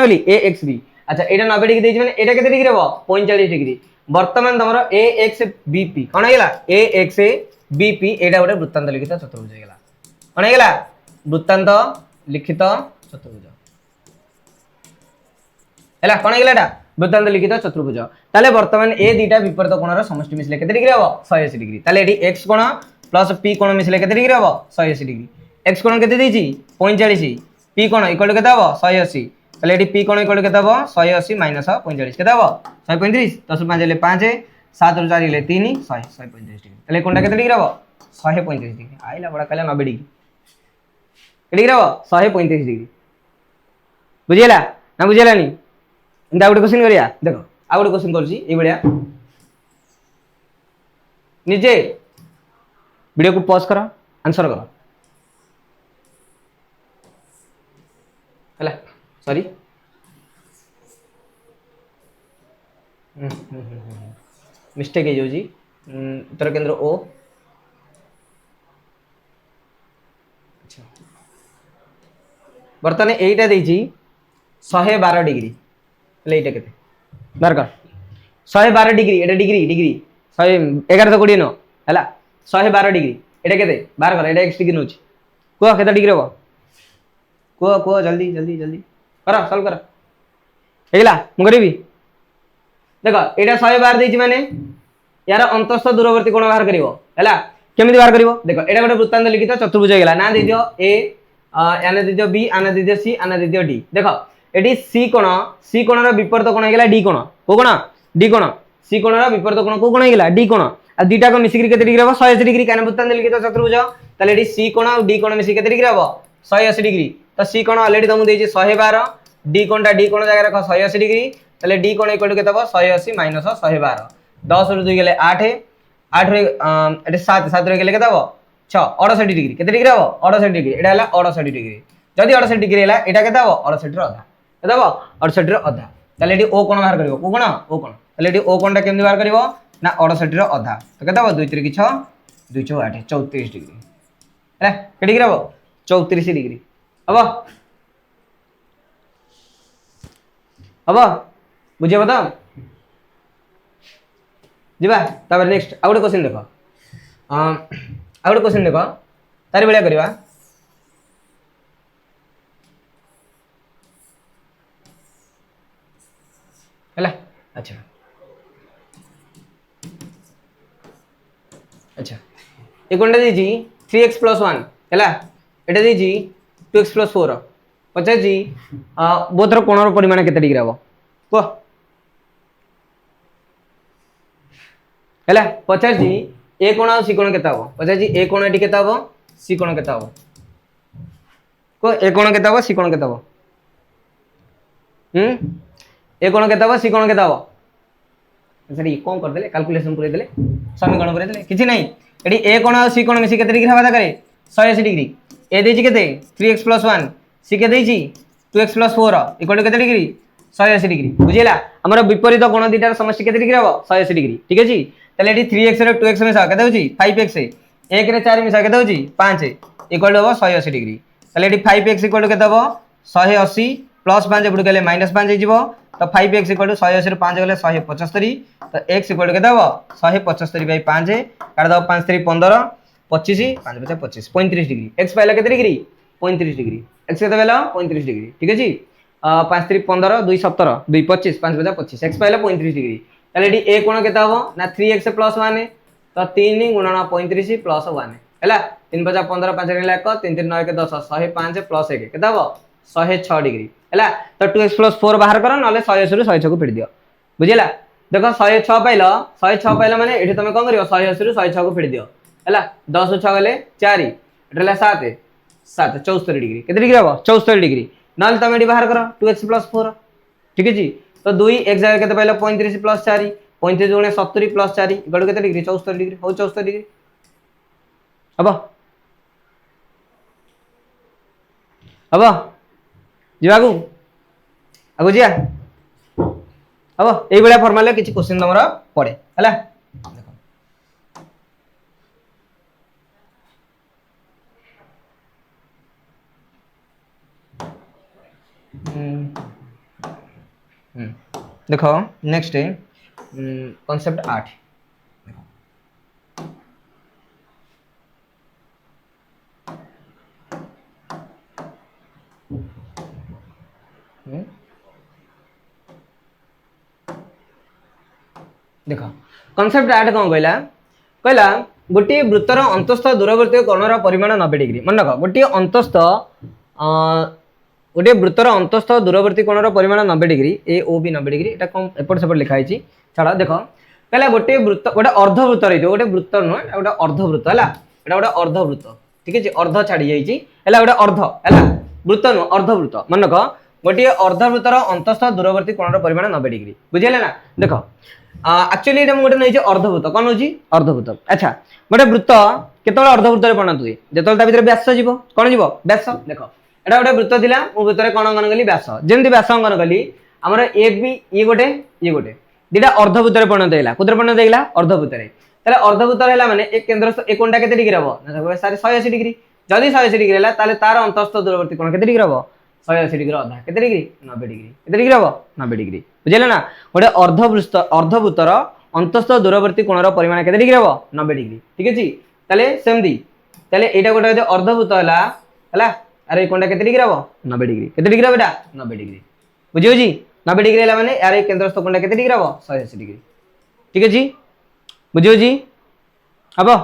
कली ए एक्स बी अच्छा एटा 90 डिग्री देछि माने एटा केते डिग्री हबो 45 डिग्री वर्तमान तमरो ए एक्स बी पी कोन हेला ए एक्स बी पी एटा गोटे वृत्तांत लिखित चतुर्भुज हेला कोन हेला वृत्तांत लिखित चतुर्भुज हेला कोन हेला एटा वृत्तांत लिखित चतुर्भुज ताले वर्तमान ए दीटा विपरीत कोणर समष्टि मिसले केते डिग्री हबो 180 डिग्री ताले एटी एक्स कोण प्लस पी कोण मिसले केते डिग्री हबो 180 डिग्री एक्स कोण केते देछि 45 पी कोण इक्वल केते हबो 180 ताले एटी पी कोण इक्वल केते हबो 180 माइनस 45 केते हबो 135 10 5 ले 5 7 ରୁ 4 ले 3 100 135 डिग्री ताले कोणटा केते डिग्री हबो 135 डिग्री आइला बडा कहला 90 डिग्री डिग्री हबो 135 डिग्री बुझिला ना बुझिलानी इंदा गोटे क्वेश्चन करिया देखो आ गोटे क्वेश्चन करछि ए बढिया निजे वीडियो को पॉज करो आंसर करो हला सॉरी मिस्टेक है जी उत्तर केंद्र ओ अच्छा बर्तमान एटा देछि 112 डिग्री ले एटा केते बार कर 112 डिग्री एटा डिग्री डिग्री 11 कोडी नो हला 112 डिग्री एटा केते बार कर एटा x डिग्री नोछि को केते डिग्री हो को जल्दी जल्दी जल्दी करा सॉल्व करा हेला मु करबी देखो एटा 112 देछि माने यार अंतस्थ दूरवर्ती कोण बाहर करिवो हैला केमिति बाहर करिवो देखो एटा गोटे वृत्तांत लिखित चतुर्भुज हेला ना दे दियो ए आने दे दियो बी आने दे दियो सी आने दे दियो डी देखो एटी सी कोण रो विपरीत कोण हेला डी कोण को कोण डी कोण सी कोण रो विपरीत कोण को कोण हेला डी कोण आ दीटा को मिसिकरी केते डिग्री हबो 180 डिग्री काने वृत्तांत लिखित चतुर्भुज ताले एटी सी कोण और डी कोण मिसि केते डिग्री हबो 180 डिग्री तो सी कोण ऑलरेडी तुमको देछि 112 डी कोणटा डी कोण जगह रख 180 डिग्री ताले डी कोण इक्वल टू केते हबो 180 माइनस 112 10 ରୁ 2 गेले 8 8 रे एटे 7 7 रे गेले केते हबो 6 68 डिग्री केते डिग्री हबो 68 डिग्री एटा हला 68 डिग्री जदी 68 डिग्री हला एटा केते हबो 68 रो आधा केते हबो 68 रो आधा ताले एटी ओ कोण बाहर करिवो को कोण ओ कोण ताले एटी ओ कोणटा केमि बाहर करिवो ना 68 रो आधा तो केते हबो 2 3 6 2 6 8 34 डिग्री है के डिग्री हबो 34 डिग्री हबो हबो बुझियो बता जीवा तापर नेक्स्ट आ गोटे क्वेश्चन देखो आ गोटे क्वेश्चन देखो तारी बलिया करबा हला अच्छा अच्छा ए कोनटा देजी 3x + 1 हला एटा देजी 2x + 4 पचा जी बोथर कोणर परिमाण केते डिग्री हबो को हला 50 जी ए कोण और सी कोण केता हो 50 जी ए कोण एटी केता हो सी कोण केता हो को ए कोण केता हो सी कोण केता हो ए कोण केता हो सी कोण केता हो सरी कोन कर देले कैलकुलेशन पूरे देले समीकरण पूरे देले किछि नहीं एटी ए कोण और सी कोण मिसी केते डिग्री हवा करे 180 डिग्री ए देछि केते 3x + 1 सी के देछि 2x + 4 इक्वल टू केते डिग्री 180 डिग्री बुझिला हमर विपरीत कोण दीटार समष्टि केते डिग्री हबो 180 डिग्री ठीक अछि तले एटी 3x रे 2x मिसा केते होछि 5x 1 रे 4 मिसा केते होछि 5 इक्वल टू हबो 180 डिग्री तले एटी 5x इक्वल टू केते हबो 180 + 5 एपडु गेले -5 हे जिवो तो 5x इक्वल टू 180 रे 5 गेले 175 तो x इक्वल टू केते हबो 175/5 काट दो 5 3 15 25 5 5 25 35 डिग्री x पाइला केते डिग्री 35 डिग्री x केते बेला 35 डिग्री ठीक अछि 5 3 15 2 17 2 25 5 5 25 x पाइला 35 डिग्री ताले एटी a कोण केते हबो ना 3x + 1 तो 3 × 35 + 1 है 3 5 15 5 1 3 3 9 1 10 105 प्लस 1 केते हम 106 डिग्री है तो 2x + 4 बाहर कर ना 180 रु 106 को फिट दियो बुझिला देख 106 पाइल माने एठी तुम कोन करियो 180 रु 106 को फिट दियो है 10 6 गले 4 एटा 7 7 74 डिग्री केते डिग्री हम 74 डिग्री ना तुम एठी बाहर कर 2x + 4 ठीक है जी तो 2 एक जगह केते पाइल 35 + 4 35 गुणे 70 + 4 इगडो केते डिग्री 74 डिग्री हो 74 डिग्री अब जीवागु आगु जिया अब एई बेला फॉर्मूला किछि क्वेश्चन तमरा पड़े हला देखो नेक्स्ट है कॉन्सेप्ट 8 देख कॉन्सेप्ट 8 कौन कहला गोटे वृत्तर अंतस्थ दूरवर्ती कोणर परिमाण 90 डिग्री मन रख गोटे अंतस्थ गोटे वृत्तर अंतस्थ दूरवर्ती कोणर परिमाण 90 डिग्री ए ओ बी 90 डिग्री एटा कौन एपट सेपट लिखाई छाड़ा देख कहला गोटे वृत्त गोटे अर्धवृत्त रही गोटे वृत्त नुह गोटे अर्धवृत्त है गोटे अर्धवृत्त ठीक है अर्ध छाड़ी जाइए गोटे अर्ध है वृत्त नुह अर्धवृत्त मन रख गोटे अर्धवृत्तर अंतस्थ दूरवर्ती कोणर परिमाण 90 डिग्री बुझिले ना देख एक्चुअली एटा गोटे नहीं अर्धवृत्त कौन होची अर्धवृत्त अच्छा गोटे वृत्त केतବେଳେ अर्धवृत्त रे परिणत हुए जेतବେଳେ ता भीतर व्यास जीवो कोन जीवो व्यास देख एटा गोटे वृत्त थिला मु भीतर कोन अंकन कली व्यास जेंति व्यास अंकन कली हमर ए बी ये गोटे दिटा अर्धवृत्त रे परिणत हैला कुदरे परिणत हैला अर्धवृत्त रे ताले अर्धवृत्त हैला माने एक केंद्रस्थ एक कोणटा केते डिग्री हबो ना सारे 180 डिग्री जदी 180 डिग्री हैला ताले तार अंतस्थ दूरवर्ती कोण केते डिग्री हबो 180 डिग्री अधा केते डिग्री 90 डिग्री केते डिग्री हबो 90 डिग्री बुझिले ना गोटे अर्धवृत्तर अंतस्थ दूरवर्ती कोणर परिमाण केते डिग्री हबो 90 डिग्री ठीक अछि ताले सेमदी ताले एटा गोटे अर्धवृत्त हैला अरे कोणटा केते डिग्री हबो 90 डिग्री केते डिग्री हबो एटा 90 डिग्री बुझियो जी 90 डिग्री हैला माने यार केंद्रस्थ कोणटा केते डिग्री हबो 180 डिग्री ठीक अछि बुझियो जी हबो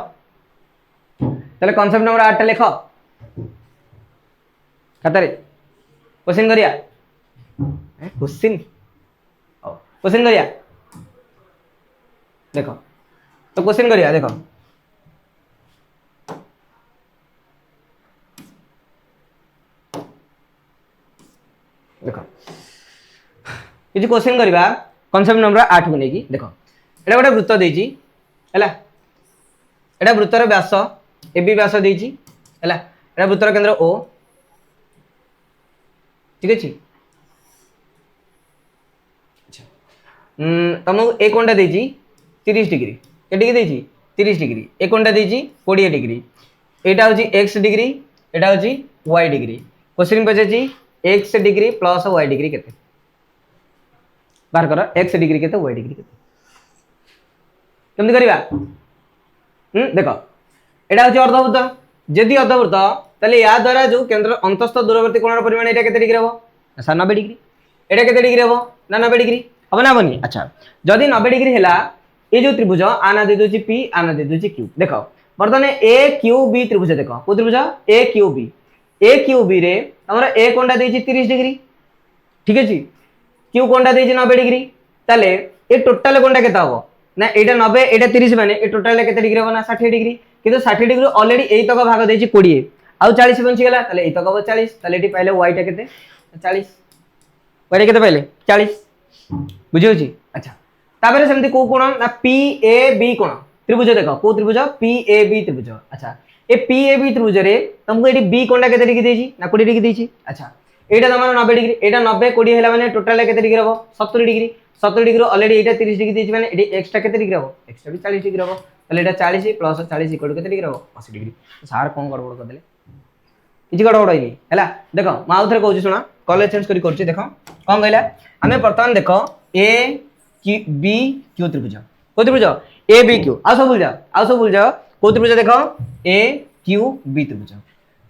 ताले कांसेप्ट नंबर 8 लिखो खातारे क्वेश्चन करिया क्वेश्चन करिया देखो तो क्वेश्चन करिया देखो देखो किसी क्वेश्चन करबा कांसेप्ट नंबर 8 को लेकी देखो एटा गोटे वृत्त देछि हैला एटा वृत्तर व्यास एबी व्यास देछि हैला एटा वृत्तर केंद्र ओ ठीक अछि अच्छा तुमको ए कोणटा देछि 30 डिग्री केटिके देछि 30 डिग्री ए कोणटा देछि 20 डिग्री एटा होछि x डिग्री एटा होछि y डिग्री क्वेश्चन पछछि x degree plus y degree केते बाहर कर x डिग्री केते y डिग्री केते केमति करिवा देखो एटा होछि अर्धवृत्त यदि अर्धवृत्त ताले या द्वारा जो केंद्र अंतस्थ दूरवर्ती कोणर परिमाण एटा केते डिग्री हबो 90 डिग्री एटा केते डिग्री हबो 90 डिग्री हबो ना बनी अच्छा जदि 90 डिग्री हैला ए जो त्रिभुज आना दे दोछि p आना दे दोछि q देखो वर्तमान a q b त्रिभुज देखो को त्रिभुज a q b रे हमरा a कोणटा देछि 30 डिग्री ठीक अछि q कोणटा देछि 90 डिग्री ताले ए टोटल कोणटा केता हबो ना एटा 90 एटा 30 माने ए टोटल केते डिग्री हबो ना 60 डिग्री किंतु 60 डिग्री ऑलरेडी एई तक भाग देछि 20 आउ 40 बंची गेला ताले एई तक हबो 40 ताले एटी पाइले y टा केते 40 y टा केते पाइले 40 बुझियो छी अच्छा ताबरे सेमति को कोण ना p a b कोण त्रिभुज देखो को त्रिभुज p a b त्रिभुज अच्छा ए p a b त्रिभुज रे तुमको एटी b कोणटा केते डिग्री देछि ना 20 डिग्री देछि अच्छा एटा तमरो 90 डिग्री एटा 90 20 हैला माने टोटल केते डिग्री हबो 70 डिग्री 70 डिग्री ऑलरेडी एटा 30 डिग्री देछि माने एटी एक्स्ट्रा केते डिग्री हबो एक्स्ट्रा भी 40 डिग्री हबो ताले एटा 40 प्लस 40 इक्वल केते डिग्री हबो 80 डिग्री सार कोन गड़बड़ कर देले इजी गड़बड़ होइनी हैला देखो मा आउथरे कहूची सुना कॉलेज चेंज करी करची देखो कोन कहला हमें वर्तमान देखो a q b q त्रिभुज को त्रिभुज a b q आ सब भूल जाओ को त्रिभुज देखो a q b त्रिभुज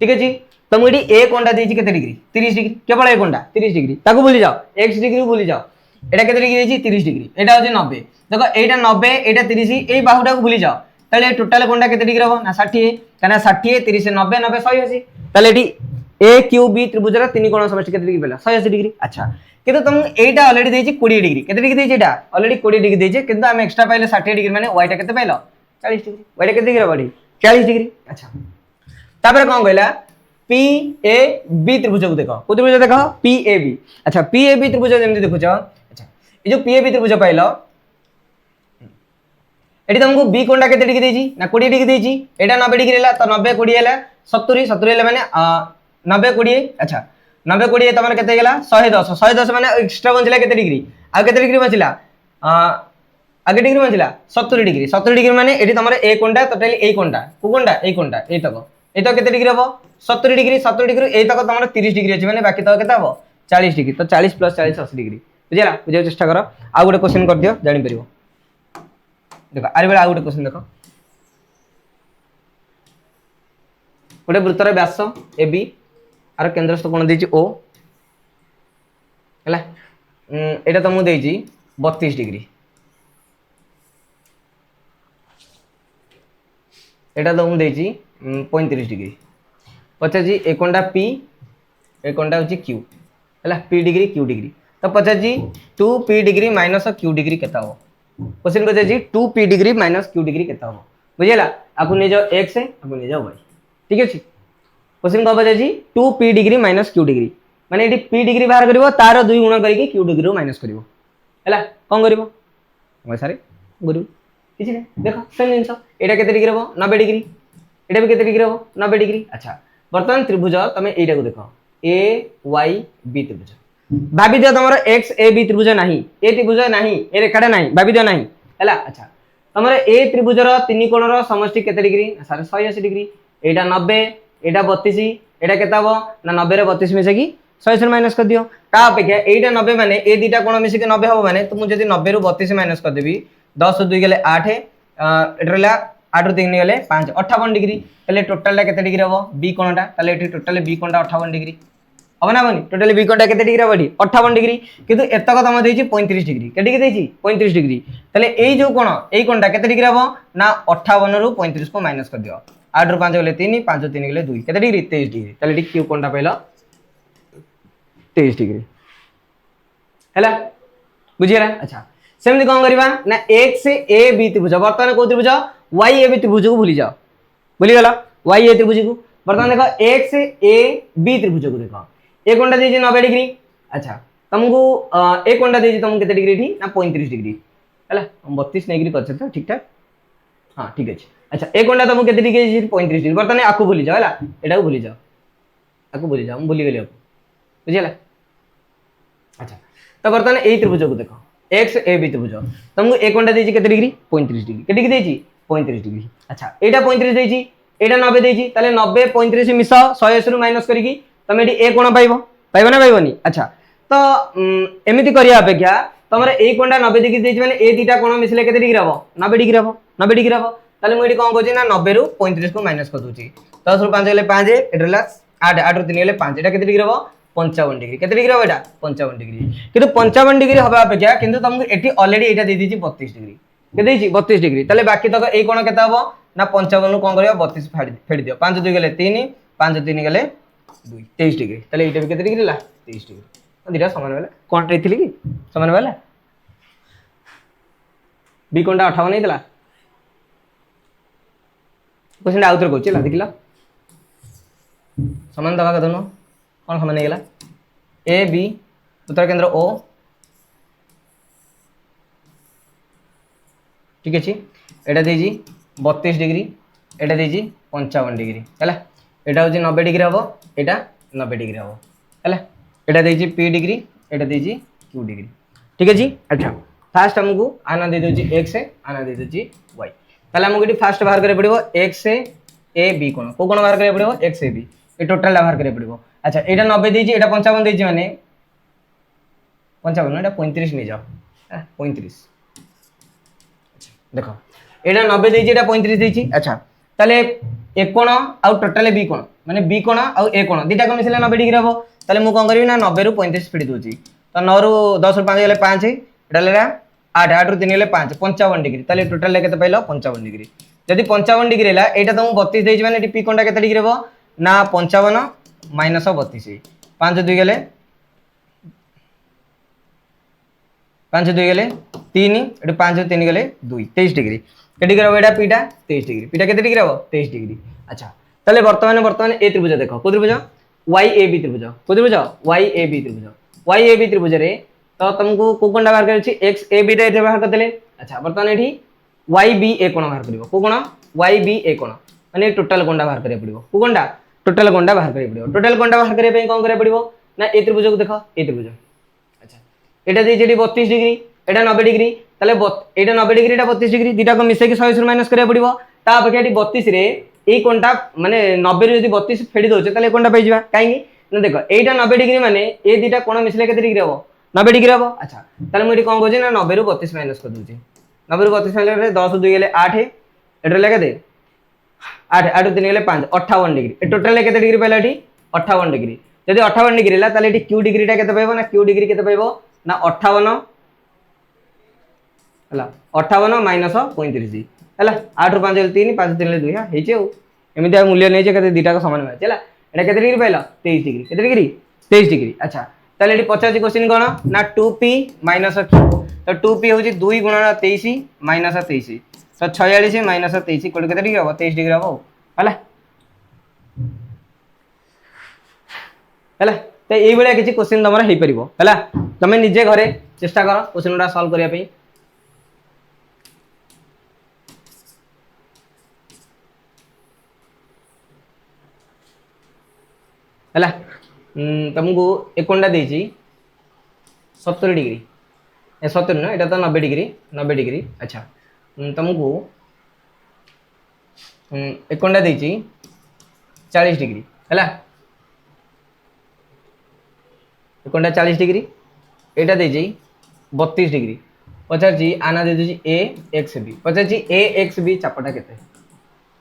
ठीक है जी तुम एटी a कोणटा देछि केते डिग्री 30 डिग्री केवल a कोणटा 30 डिग्री ताको भूली जाओ x डिग्री भूली जाओ एटा केते डिग्री देछि 30 डिग्री एटा होछि 90 देखो एटा 90 एटा 30 एई बाहुटा को भूली जाओ ताले टोटल कोनटा केते डिग्री हबो ना 60 काना 60 30 90 90 180 ताले एटी ए क्यू बी त्रिभुजर तीन कोण समष्टि केते डिग्री पेला 180 डिग्री अच्छा किंतु तुम एटा ऑलरेडी देछि 20 डिग्री केते डिग्री देछि एटा ऑलरेडी 20 डिग्री देछि किंतु हम एक्स्ट्रा पाइले 60 डिग्री माने y टा केते पाइलो 40 डिग्री y टा केते डिग्री बडी 40 डिग्री अच्छा तापर कोन कहला पी ए बी त्रिभुज को देखो को त्रिभुज देखो पी ए बी अच्छा पी ए बी त्रिभुज जेमति देखुछ अच्छा ए जो पी ए बी त्रिभुज पाइलो एटी तुमको बी कोणटा केते डिग्री देछि ना 20 डिग्री देछि एटा 90 डिग्री हला तो 90 20 हला 70 70 हला माने 90 20 अच्छा 90 20 तमन केते गेला 110 110 माने एक्स्ट्रा बंचला केते डिग्री आ केते डिग्री बंचला आगे डिग्री बंचला 70 डिग्री माने एटी तमरे ए कोणटा टोटली ए कोणटा को कोणटा ए कोणटा ए तक केते डिग्री हबो 70 डिग्री ए तक तमरे 30 डिग्री अछि माने बाकी तक केते हबो 40 डिग्री तो 40 + 40 80 डिग्री बुझिला बुझे चेष्टा करो आ गुटे क्वेश्चन कर दियो जानि परिबो देखो आरे बेला आ गुटे क्वेश्चन देखो गोटे वृत्तर व्यास ए बी आर केंद्रस्थ कोण देछि ओ हला एटा तुमको देछि 32 डिग्री एटा तुमको देछि 35 डिग्री पचास जी ए कोणटा पी ए कोणटा होछि क्यू हला पी डिग्री क्यू डिग्री तो पचास जी 2 P degree minus Q degree केता हो क्वेश्चन पचास जी 2 P degree minus Q degree केता हो बुझिला आकु ले जाओ x है आकु ले जाओ y ठीक अछि क्वेश्चन को पचास जी 2 P degree minus Q degree माने एटी पी डिग्री बाहर करिवो तार 2 गुण करके क्यू डिग्री रो माइनस करिवो हला कोन करिवो ओय सारे गुरु किछि नै देखो सेम जिंस एटा केते डिग्री हबो 90 डिग्री एटा भी केते डिग्री हबो 90 डिग्री अच्छा वर्तमान त्रिभुज तमे एटा को देखो ए वाई बी त्रिभुज भाबी दियो तमरो एक्स ए बी त्रिभुज नाही ए त्रिभुज नाही ए रेखाटा नाही भाबी दियो नाही हला अच्छा तमरो ए त्रिभुजर तीन कोणर समष्टि केते डिग्री सारे 180 डिग्री एटा 90 एटा 32 एटा केता हबो ना 90 रे 32 मिसे की 180 माइनस कर दियो ता अपेक्षा एटा 90 माने ए दीटा कोण मिसे के 90 हबो माने तुम जदी 90 रो 32 माइनस कर देबी 10 2 गेले 8 एटरला 8 रो 3 गेले 5 58 डिग्री तले टोटल ला केते डिग्री हबो बी कोणटा तले एटी टोटल बी कोणटा 58 डिग्री अब ना बनी टोटली बी कोणटा केते डिग्री बडी 58 डिग्री किंतु एतक तम देछि 35 डिग्री के डिग्री देछि 35 डिग्री तले एई जो कोण एई कोणटा केते डिग्री हबो ना 58 रो 35 को माइनस कर दियो 8 रो 5 गेले 3 5 3 गेले 2 केते डिग्री 23 डिग्री तले डी क्यू कोणटा पाइलो 23 डिग्री हैला बुझियरा अच्छा सेमति कोन करबा ना x a b त्रिभुज वर्तमान को त्रिभुज y a b त्रिभुज को भूली जाओ भूली गला y a त्रिभुज को वर्तमान देखो x a b त्रिभुज को देखो ए कोणटा देछि 90 डिग्री अच्छा तुमको ए कोणटा देछि तुमको केते डिग्री थी ना 35 डिग्री हैला हम 32 डिग्री करछ तो ठीक ठाक हां ठीक अछि अच्छा ए कोणटा तुमको केते डिग्री देछि 35 डिग्री वर्तमान आकु भूली जाओ हैला एटा को भूली जाओ आकु भूली जाओ हम भूली गेली आकु बुझियला अच्छा तो वर्तमान ए त्रिभुज को देखो x a b त्रिभुज तुमको ए कोणटा देछि केते डिग्री 35 डिग्री के डिग्री देछि 35 डिग्री अच्छा एटा 35 देछि एटा 90 देछि ताले 90 35 मिसाओ 180 रो माइनस करिकी तमे एटी ए कोण पाइबो पाइबो ना पाइबोनी अच्छा तो एमिति करिया अपेक्षा तमरे ए कोणटा 90 डिग्री देछि माने ए दीटा कोण मिसले केते डिग्री हबो 90 डिग्री हबो 90 डिग्री हबो ताले मु एटी कोन कहछि ना 90 रो 35 को माइनस कर दोछि 10 रो 5 गेले 5 एटला 8 8 रो 3 गेले 5 एटा केते डिग्री हबो 55 डिग्री केते डिग्री हबो एटा 55 डिग्री किंतु 55 डिग्री हबा अपेक्षा किंतु तुमको एटी ऑलरेडी एटा दे दिछि 32 डिग्री के देछि 32 डिग्री ताले बाकी तक ए कोण केते हबो ना 55 कोन करियो 32 फेडी दियो 5 2 गेले 3 5 3 गेले 2 23 डिग्री ताले एटा भी केते डिग्री ला 23 डिग्री दिटा समान वाला कोन रेथिली की समान वाला बी कोणटा 58 नहीं दिला क्वेश्चन आउटर को चला देखिला समान दवा का दोनों कौन समान नहीं गेला ए बी उत्तर केंद्र ओ ठीक अछि एटा देजी 32 डिग्री एटा देजी 55 डिग्री हैला एटा होजी 90 डिग्री हबो एटा 90 डिग्री हबो हैला एटा देजी p डिग्री एटा देजी q डिग्री ठीक अछि अच्छा फास्ट हमकु आना दे दोजी x आना दे दोजी y ताले हमकु एटी फास्ट बाहर करे पड़िबो x a b कोन को कोन बाहर करे पड़िबो x a b A total बाहर करे पड़िबो अच्छा एटा 90 देजी एटा 55 देजी माने 55 एटा 35 नै जाओ 35 देखो एटा 90 देजी एटा 35 देजी अच्छा ताले एक कोण आउ टोटल बी कोण माने बी कोण आउ ए कोण दीटा को मिसले 90 डिग्री हबो ताले मु कोन करबी ना 90 रो 35 फेडी दोची तो 9 रो 10 रो 5 गेले 5 एटा लेला 8 8 रो 3 गेले 5 55 डिग्री ताले टोटल ले केते पाइलो 55 डिग्री जदि 55 डिग्री है यहाँ तुमको 32 देती मैंने पी कोणटा केते डिग्री हम ना 55 माइनस 32 5 2 गले 5 2 गले 3 ये 5 3 गले 2 23 डिग्री के डिग्री हम यहाँ पीटा 23 डिग्री पीटा केते डिग्री हम 23 डिग्री। अच्छा ताले वर्तमान ए त्रिभुज देख को त्रिभुज वाई ए बी त्रिभुज को त्रिभुज वाई ए बी त्रिभुज रे तो तुमको को कोणटा बाहर कर एक्स ए बी रे बाहर करदेले। अच्छा बर्तमान ये वाई बी ए कोण बाहर करिवो को कोण वाई बी ए कोण माने टोटल कोणटा बाहर करिया पड़िवो को कोणटा टोटल कोणटा बाहर करिया पड़िवो टोटल कोणटा बाहर करिया पे कोन करिया पड़िवो ना ए त्रिभुज को देखो ए त्रिभुज। अच्छा एटा दे जेडी 32 डिग्री एटा 90 डिग्री ताले एटा 90 डिग्री एटा 32 डिग्री दुटा को मिसे के 100 माइनस करिया पड़िवो ता अपेक्षा एटी 32 रे ए कोणटा माने 90 रे यदि 32 फेडी दोचे ताले कोणटा पाइ जिबा काहेकी ना देखो एटा 90 डिग्री माने ए दुटा कोण मिसले केते डिग्री हबो 90 डिग्री हबो। अच्छा ताले मु एटी कोन कहजे ना 90 रु 32 माइनस कर दूची 90 रु 32 माइनस 10 2 गेले 8 एटा लगा दे 8 8 3 गेले 5 58 डिग्री ए टोटल केते डिग्री पाइला एटी 58 डिग्री जदि 58 डिग्री ला ताले एटी क्यू डिग्री टा केते पाइबो ना क्यू डिग्री केते पाइबो ना 58 हला 58 माइनस 35 हला 8 रु 5 गेले 3 5 3 गेले 2 हा हेचे ओ एमिति आ मूल्य नै जे केते दुटा को समान होय चला एटा केते डिग्री पाइला 23 डिग्री केते डिग्री 23 डिग्री। अच्छा ताले एटी 50 क्वेश्चन कोन ना 2p माइनस q तो 2p होची 2 गुणन 23 माइनस 23 तो 46 माइनस 23 कोड केते डिग्री हो 23 डिग्री हो हला हला तो एई बेले किछि क्वेश्चन तमरा हेई परिबो हला तमे निजे घरे चेष्टा करो क्वेश्चनटा सॉल्व करिया पे। हला तुमको ए कोणटा देछि 70 डिग्री ए 70 ना एटा तो 90 डिग्री। अच्छा तुमको ए कोणटा देछि 40 डिग्री हला ए कोणटा 40 डिग्री एटा देछि 32 डिग्री पचार जी आना दे देछि ए एक्स बी पचार जी ए एक्स बी चापटा केते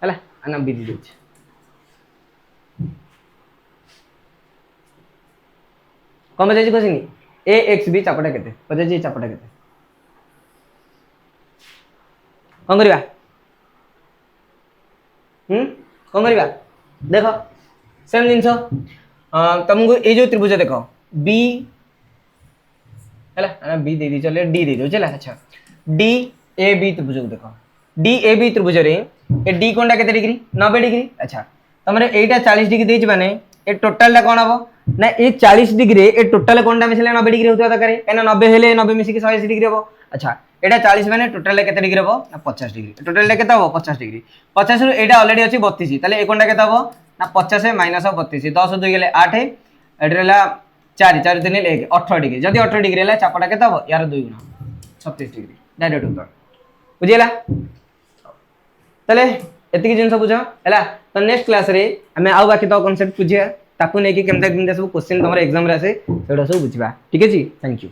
हला आना बी दे देछि कौन बजाई क्वेश्चन ए एक्स बी चापटा केते बजाई चापटा केते कौन करबा कौन करबा देखो सेम जिंस तुमको ए जो त्रिभुज देखो बी हैला ना बी दे दी चले डी दे दो चला। अच्छा डी ए बी त्रिभुज को देखो डी ए बी त्रिभुज रे ए डी कोणटा केते डिग्री 90 डिग्री। अच्छा तमरे एटा 40 डिग्री देछि माने ए टोटल टा कोन हबो ना ये 40 डिग्री ए टोटल कोणटा मिसले 90 डिग्री होता दरकार एना 90 हेले 90 मिसी के 180 डिग्री हबो। अच्छा एटा 40 माने टोटल केते डिग्री हबो ना 50 डिग्री टोटल केते हबो 50 डिग्री 50 रु एटा ऑलरेडी अछि 32 ताले ए कोणटा केते हबो ना 50 माइनस 32 10 2 गेले 8 एटरेला 4 4 3 1 18 डिग्री जदी 18 डिग्री हला चापटा केते हबो यार 2 गुना 36 डिग्री डायरेक्ट उत्तर बुझियला ताले एतिकी जिंस बुझ हला तो नेक्स्ट क्लास रे हमें आउ बाकी तो कांसेप्ट बुझिया ताकू नै कि केमता सब क्वेश्चन तमरा एग्जाम रे आसे सेडा सब बुझिबा ठीक अछि थैंक यू।